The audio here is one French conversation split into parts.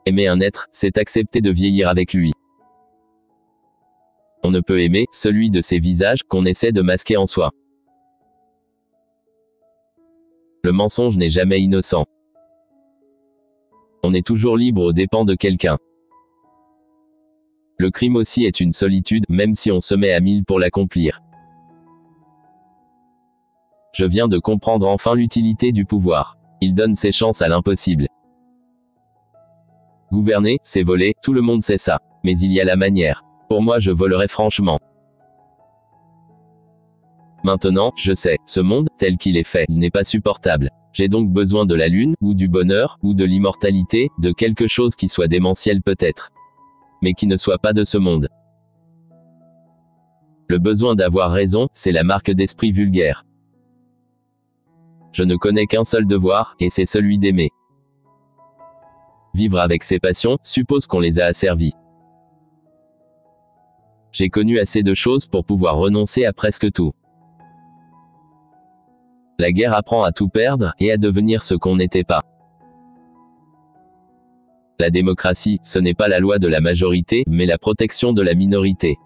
Aimer un être, c'est accepter de vieillir avec lui. On ne peut aimer celui de ces visages qu'on essaie de masquer en soi. Le mensonge n'est jamais innocent. On est toujours libre aux dépens de quelqu'un. Le crime aussi est une solitude, même si on se met à 1000 pour l'accomplir. Je viens de comprendre enfin l'utilité du pouvoir. Il donne ses chances à l'impossible. Gouverner, c'est voler, tout le monde sait ça. Mais il y a la manière. Pour moi, je volerai franchement. Maintenant, je sais, ce monde, tel qu'il est fait, n'est pas supportable. J'ai donc besoin de la lune, ou du bonheur, ou de l'immortalité, de quelque chose qui soit démentiel peut-être. Mais qui ne soit pas de ce monde. Le besoin d'avoir raison, c'est la marque d'esprit vulgaire. Je ne connais qu'un seul devoir, et c'est celui d'aimer. Vivre avec ses passions, suppose qu'on les a asservies. J'ai connu assez de choses pour pouvoir renoncer à presque tout. La guerre apprend à tout perdre, et à devenir ce qu'on n'était pas. La démocratie, ce n'est pas la loi de la majorité, mais la protection de la minorité.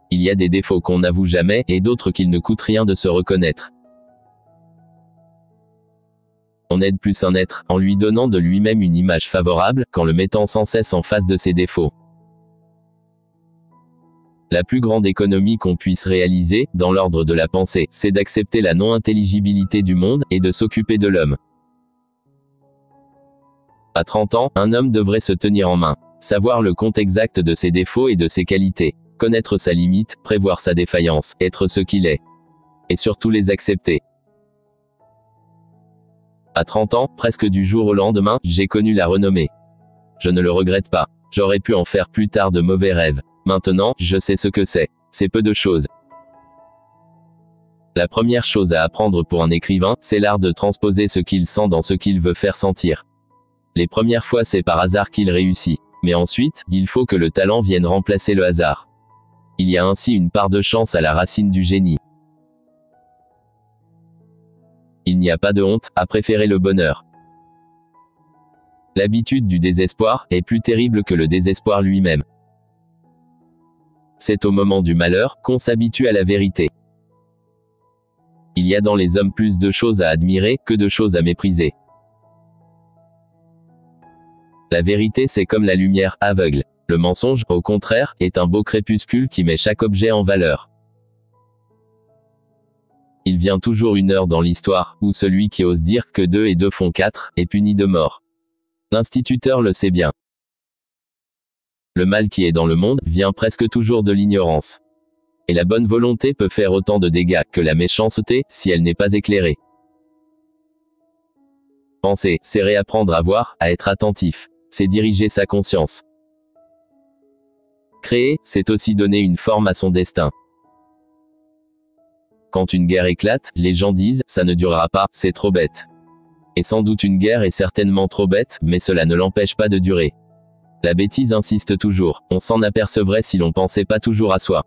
Il y a des défauts qu'on n'avoue jamais, et d'autres qu'il ne coûte rien de se reconnaître. On aide plus un être, en lui donnant de lui-même une image favorable, qu'en le mettant sans cesse en face de ses défauts. La plus grande économie qu'on puisse réaliser, dans l'ordre de la pensée, c'est d'accepter la non-intelligibilité du monde, et de s'occuper de l'homme. À 30 ans, un homme devrait se tenir en main, savoir le compte exact de ses défauts et de ses qualités, connaître sa limite, prévoir sa défaillance, être ce qu'il est. Et surtout les accepter. À 30 ans, presque du jour au lendemain, j'ai connu la renommée. Je ne le regrette pas. J'aurais pu en faire plus tard de mauvais rêves. Maintenant, je sais ce que c'est. C'est peu de choses. La première chose à apprendre pour un écrivain, c'est l'art de transposer ce qu'il sent dans ce qu'il veut faire sentir. Les premières fois, c'est par hasard qu'il réussit. Mais ensuite, il faut que le talent vienne remplacer le hasard. Il y a ainsi une part de chance à la racine du génie. Il n'y a pas de honte à préférer le bonheur. L'habitude du désespoir est plus terrible que le désespoir lui-même. C'est au moment du malheur qu'on s'habitue à la vérité. Il y a dans les hommes plus de choses à admirer que de choses à mépriser. La vérité, c'est comme la lumière aveugle. Le mensonge, au contraire, est un beau crépuscule qui met chaque objet en valeur. Il vient toujours une heure dans l'histoire, où celui qui ose dire que 2 et 2 font 4, est puni de mort. L'instituteur le sait bien. Le mal qui est dans le monde, vient presque toujours de l'ignorance. Et la bonne volonté peut faire autant de dégâts que la méchanceté, si elle n'est pas éclairée. Penser, c'est réapprendre à voir, à être attentif. C'est diriger sa conscience. Créer, c'est aussi donner une forme à son destin. Quand une guerre éclate, les gens disent « ça ne durera pas, c'est trop bête ». Et sans doute une guerre est certainement trop bête, mais cela ne l'empêche pas de durer. La bêtise insiste toujours, on s'en apercevrait si l'on pensait pas toujours à soi.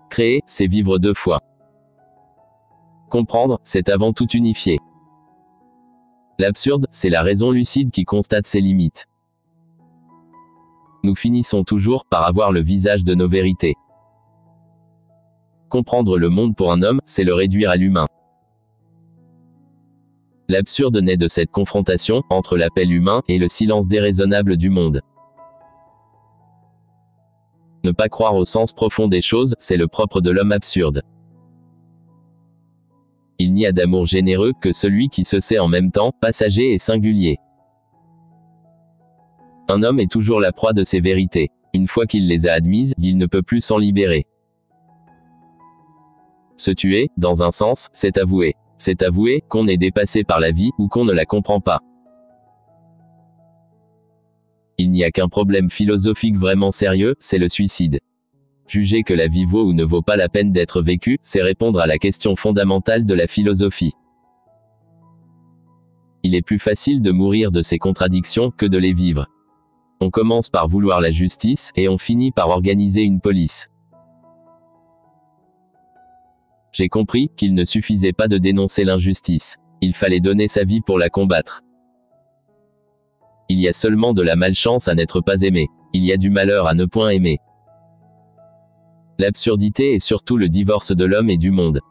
Créer, c'est vivre 2 fois. Comprendre, c'est avant tout unifier. L'absurde, c'est la raison lucide qui constate ses limites. Nous finissons toujours par avoir le visage de nos vérités. Comprendre le monde pour un homme, c'est le réduire à l'humain. L'absurde naît de cette confrontation, entre l'appel humain, et le silence déraisonnable du monde. Ne pas croire au sens profond des choses, c'est le propre de l'homme absurde. Il n'y a d'amour généreux que celui qui se sait en même temps, passager et singulier. Un homme est toujours la proie de ses vérités. Une fois qu'il les a admises, il ne peut plus s'en libérer. Se tuer, dans un sens, c'est avouer. C'est avouer qu'on est dépassé par la vie, ou qu'on ne la comprend pas. Il n'y a qu'un problème philosophique vraiment sérieux, c'est le suicide. Juger que la vie vaut ou ne vaut pas la peine d'être vécue, c'est répondre à la question fondamentale de la philosophie. Il est plus facile de mourir de ces contradictions que de les vivre. On commence par vouloir la justice, et on finit par organiser une police. J'ai compris qu'il ne suffisait pas de dénoncer l'injustice. Il fallait donner sa vie pour la combattre. Il y a seulement de la malchance à n'être pas aimé. Il y a du malheur à ne point aimer. L'absurdité est surtout le divorce de l'homme et du monde.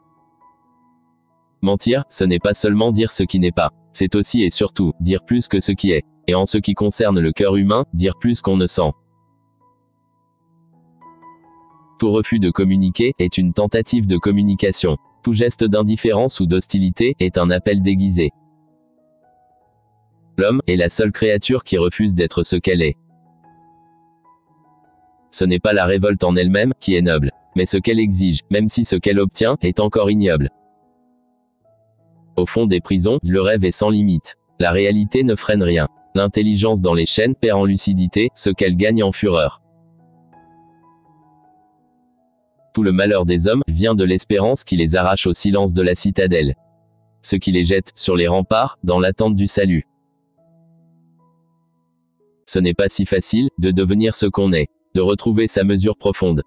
Mentir, ce n'est pas seulement dire ce qui n'est pas. C'est aussi et surtout, dire plus que ce qui est. Et en ce qui concerne le cœur humain, dire plus qu'on ne sent. Tout refus de communiquer est une tentative de communication. Tout geste d'indifférence ou d'hostilité est un appel déguisé. L'homme est la seule créature qui refuse d'être ce qu'elle est. Ce n'est pas la révolte en elle-même qui est noble, mais ce qu'elle exige, même si ce qu'elle obtient est encore ignoble. Au fond des prisons, le rêve est sans limite. La réalité ne freine rien. L'intelligence dans les chaînes perd en lucidité ce qu'elle gagne en fureur. Tout le malheur des hommes vient de l'espérance qui les arrache au silence de la citadelle. Ce qui les jette sur les remparts, dans l'attente du salut. Ce n'est pas si facile de devenir ce qu'on est, de retrouver sa mesure profonde.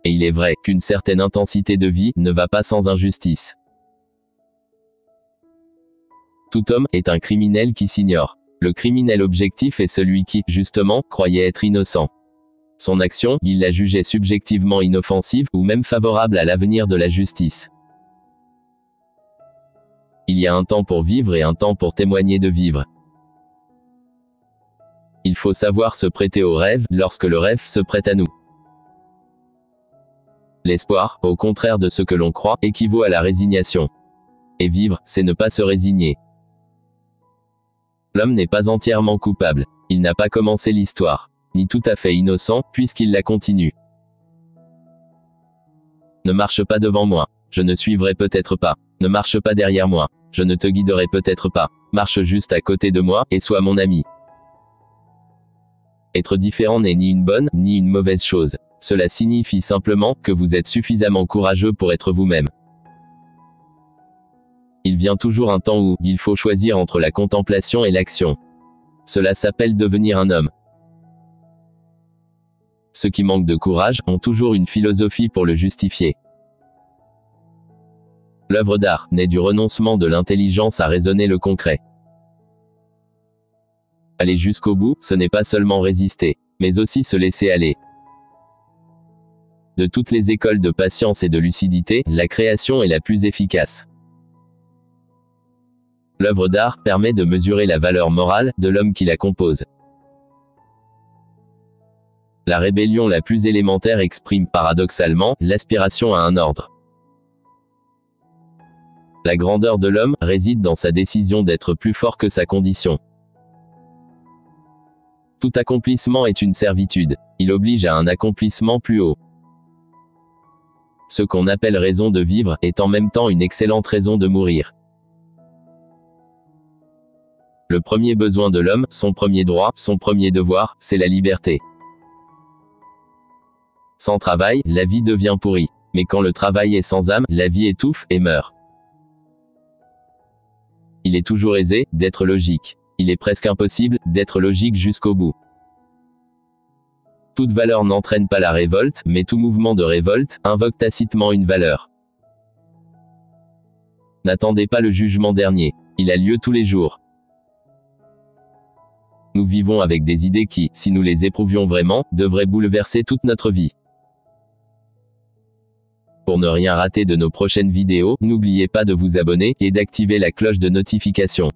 Et il est vrai qu'une certaine intensité de vie ne va pas sans injustice. Tout homme est un criminel qui s'ignore. Le criminel objectif est celui qui, justement, croyait être innocent. Son action, il la jugeait subjectivement inoffensive, ou même favorable à l'avenir de la justice. Il y a un temps pour vivre et un temps pour témoigner de vivre. Il faut savoir se prêter au rêve, lorsque le rêve se prête à nous. L'espoir, au contraire de ce que l'on croit, équivaut à la résignation. Et vivre, c'est ne pas se résigner. L'homme n'est pas entièrement coupable. Il n'a pas commencé l'histoire. Ni tout à fait innocent, puisqu'il la continue. Ne marche pas devant moi. Je ne suivrai peut-être pas. Ne marche pas derrière moi. Je ne te guiderai peut-être pas. Marche juste à côté de moi, et sois mon ami. Être différent n'est ni une bonne, ni une mauvaise chose. Cela signifie simplement que vous êtes suffisamment courageux pour être vous-même. Il vient toujours un temps où il faut choisir entre la contemplation et l'action. Cela s'appelle devenir un homme. Ceux qui manquent de courage ont toujours une philosophie pour le justifier. L'œuvre d'art naît du renoncement de l'intelligence à raisonner le concret. Aller jusqu'au bout, ce n'est pas seulement résister, mais aussi se laisser aller. De toutes les écoles de patience et de lucidité, la création est la plus efficace. L'œuvre d'art permet de mesurer la valeur morale de l'homme qui la compose. La rébellion la plus élémentaire exprime paradoxalement l'aspiration à un ordre. La grandeur de l'homme réside dans sa décision d'être plus fort que sa condition. Tout accomplissement est une servitude. Il oblige à un accomplissement plus haut. Ce qu'on appelle raison de vivre est en même temps une excellente raison de mourir. Le premier besoin de l'homme, son premier droit, son premier devoir, c'est la liberté. Sans travail, la vie devient pourrie. Mais quand le travail est sans âme, la vie étouffe et meurt. Il est toujours aisé d'être logique. Il est presque impossible d'être logique jusqu'au bout. Toute valeur n'entraîne pas la révolte, mais tout mouvement de révolte invoque tacitement une valeur. N'attendez pas le jugement dernier. Il a lieu tous les jours. Nous vivons avec des idées qui, si nous les éprouvions vraiment, devraient bouleverser toute notre vie. Pour ne rien rater de nos prochaines vidéos, n'oubliez pas de vous abonner et d'activer la cloche de notification.